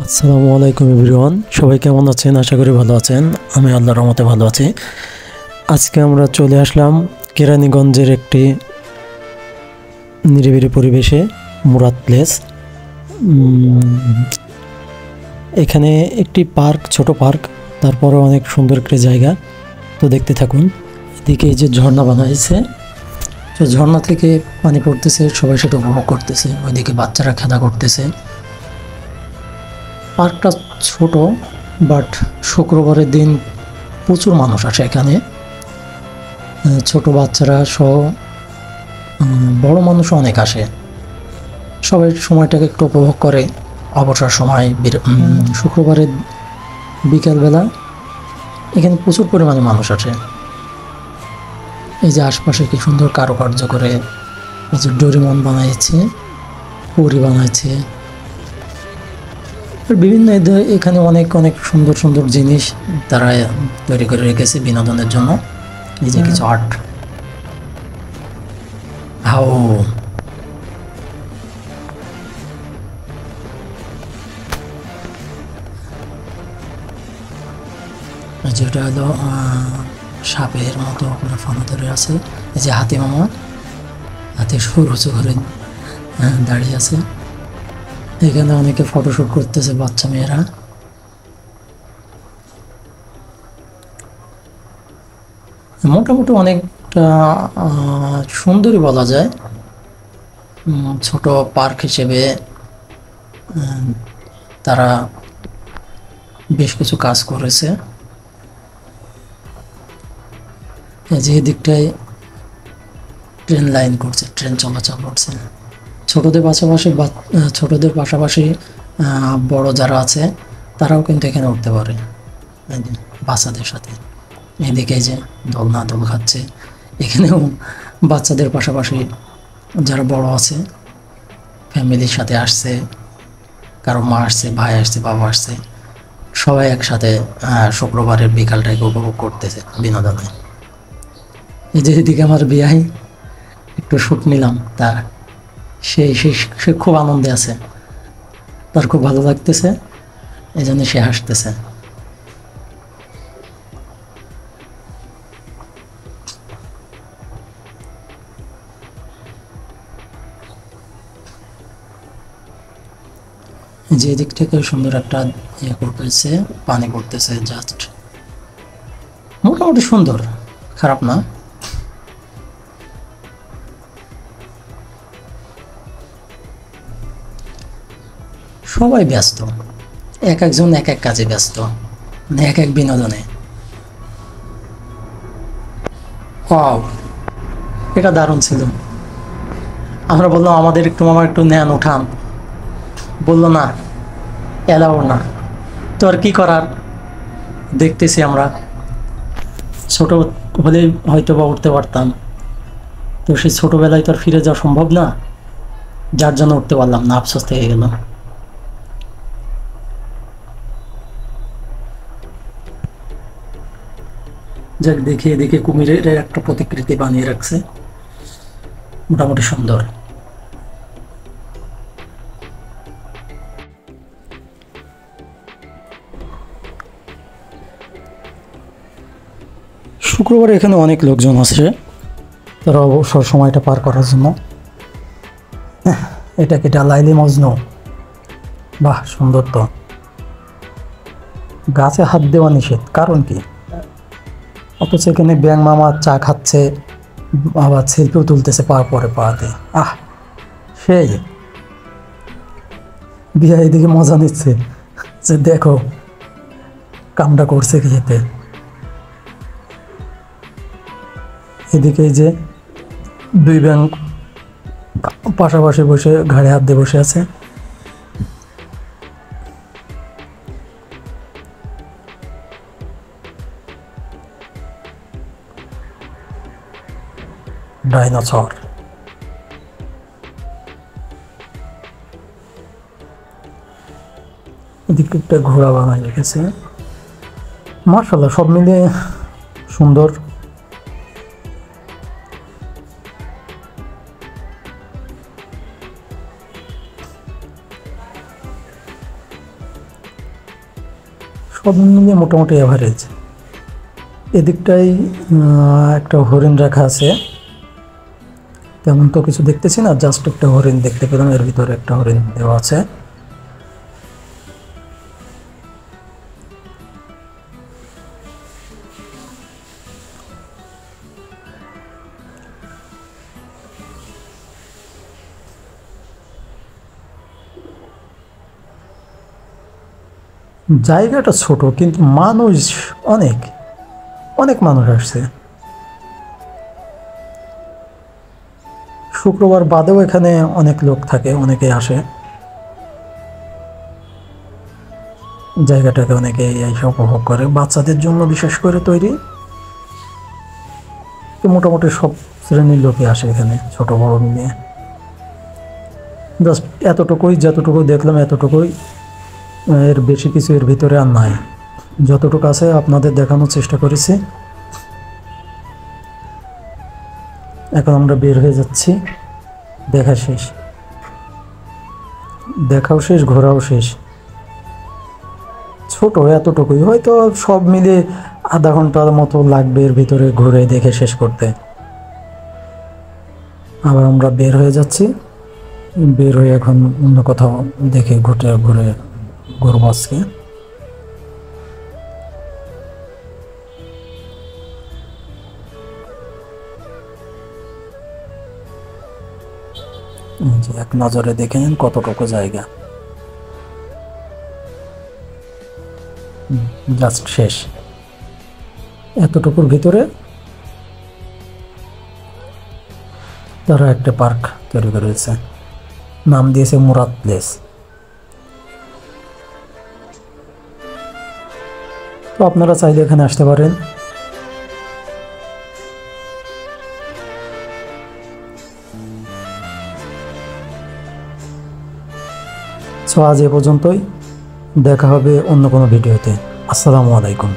আসসালামু আলাইকুম এভরিওয়ান, সবাই কেমন আছেন? আশা করি ভালো আছেন। আমি আল্লাহর রহমতে ভালো আছি। আজকে আমরা চলে আসলাম কেরানীগঞ্জের একটি নিরিবিলি পরিবেশে, মুরাদ প্লেস। এখানে একটি পার্ক, ছোট পার্ক, তারপরে অনেক সুন্দর একটি জায়গা। তো দেখতে থাকুন। এদিকে এই যে ঝর্ণা বানাইছে, তো ঝর্ণা থেকে পানি পড়তেছে, সবাই সেটা উপভোগ করতেছে। ওইদিকে বাচ্চারা খেলা করতেছে। পার্কটা ছোট, বাট শুক্রবারের দিন প্রচুর মানুষ আসে এখানে। ছোট বাচ্চারা সহ বড় মানুষও অনেক আসে। সবাই সময়টাকে একটু উপভোগ করে। অবসর সময় শুক্রবারের বিকালবেলা এখানে প্রচুর পরিমাণে মানুষ আসে। এই যে আশপাশে কি সুন্দর কারুকার্য করে এই যে ডোরিমন বানাইছে, পরি বানাইছে, বিভিন্ন এখানে অনেক অনেক সুন্দর সুন্দর জিনিস তারা তৈরি করে রেখেছে বিনোদনের জন্য। এই যে কিছু আর্ট, হাও যেটা হলো সাপের মতো করে ফানা ধরে আছে। এই যে হাতি মামা, হাতি সরুচু করে দাঁড়িয়ে আছে। এখানে অনেকে ফটোশুট করতেছে, বাচ্চা মেয়েরা। মোটামুটি অনেকটা সুন্দরই বলা যায়। ছোট পার্ক হিসেবে তারা বেশ কিছু কাজ করেছে। যে দিকটায় ট্রেন লাইন করছে, ট্রেন চলাচল করছে। ছোটদের পাশাপাশি বড় যারা আছে তারাও কিন্তু এখানে উঠতে পারে বাচ্চাদের সাথে। এদিকে যে দোলনা দোল খাচ্ছে, এখানেও বাচ্চাদের পাশাপাশি যারা বড় আছে ফ্যামিলির সাথে আসছে, কারো মা আসছে, ভাই আসছে, বাবা আসছে, সবাই একসাথে শুক্রবারের বিকালটাকে উপভোগ করতেছে বিনোদনে। এই যে এদিকে আমার বিয়াই একটু শ্যুট নিলাম তার, সে খুব আনন্দে আছে, তার খুব ভালো লাগতেছে, এই জন্য সে হাসতেছে। যে দিক থেকে সুন্দর একটা করতেছে, পানি পড়তেছে, জাস্ট মোটামুটি সুন্দর, খারাপ না। সবাই ব্যস্ত, এক একজন এক এক কাজে ব্যস্ত, মানে এক এক বিনোদনে। ওয়াও, এটা দারুণ ছিল। আমরা বললাম আমাদের একটু মামা একটু নেন, উঠান, বললো না, এলাও না। তো আর কি করার, দেখতেছি আমরা। ছোট হলে হয়তো বা উঠতে পারতাম, তো সেই ছোটবেলায় তো আর ফিরে যাওয়া সম্ভব না, যার জন্য উঠতে পারলাম না, আফসোস থেকে গেল। যাক, দেখে এদিকে কুমিরের একটা প্রতিকৃতি বানিয়ে রাখছে, মোটামুটি সুন্দর। শুক্রবার এখানে অনেক লোকজন আসে, তারা অবসর সময়টা পার করার জন্য। এটা কি লাইলি মজনু? বাহ, সুন্দর তো। গাছে হাত দেওয়া নিষেধ, কারণ কি? অথচ এখানে ব্যাং মামা চা খাচ্ছে, আবার সেলফিও তুলতেছে পা পরে পাতে। সেই বিয়া এদিকে মজা নিচ্ছে যে দেখো কামটা করছে খেতে। এদিকে যে দুই ব্যাং পাশাপাশি বসে ঘাড়ে হাত দিয়ে বসে আছে। ডাইনোসর, এদিকে একটা ঘোড়া বানায় রেখেছে। মাশাআল্লাহ, সব মিলিয়ে সুন্দর। সব মিলিয়ে মোটামুটি অ্যাভারেজ। এদিকটাই একটা হরিণ রাখা আছে, তেমন তো কিছু দেখতেছি না, জাস্ট একটা হরিণ দেখতে পেলাম, এর ভিতরে একটা হরিণ দেওয়া আছে। জায়গাটা ছোট কিন্তু মানুষ অনেক অনেক মানুষ আসছে। শুক্রবার বাদেও এখানে অনেক লোক থাকে, অনেকে আসে, জায়গাটাকে অনেকে এসে উপভোগ করে। বাচ্চাদের জন্য বিশেষ করে তৈরি, তো মোটামুটি সব শ্রেণীর লোকই আসে এখানে, ছোট বড় মিলিয়ে। জাস্ট এতটুকুই, যতটুকু দেখলাম এতটুকুই, এর বেশি কিছু এর ভিতরে আর নাই। যতটুকু আছে আপনাদের দেখানোর চেষ্টা করেছি। এখন আমরা বের হয়ে যাচ্ছি, দেখা শেষ, দেখাও শেষ, ঘোরাও শেষ। ছোট এতটুকুই, হয়তো সব মিলে আধা ঘন্টার মতো লাগবে এর ভিতরে ঘুরে দেখে শেষ করতে। আবার আমরা বের হয়ে যাচ্ছি, বের হয়ে এখন অন্য কোথাও দেখে ঘুরে ঘুরে ঘুরবো আজকে। এক নজরে দেখে নিন কতটুকু জায়গা, জাস্ট শেষ। এতটুকুর ভিতরে তারা একটা পার্ক তৈরি করেছে, নাম দিয়েছে মুরাদ প্লেস। তো আপনারা চাইলে এখানে আসতে পারেন। সো আজ এ পর্যন্তই, দেখা হবে অন্য কোনো ভিডিওতে। আসসালামু আলাইকুম।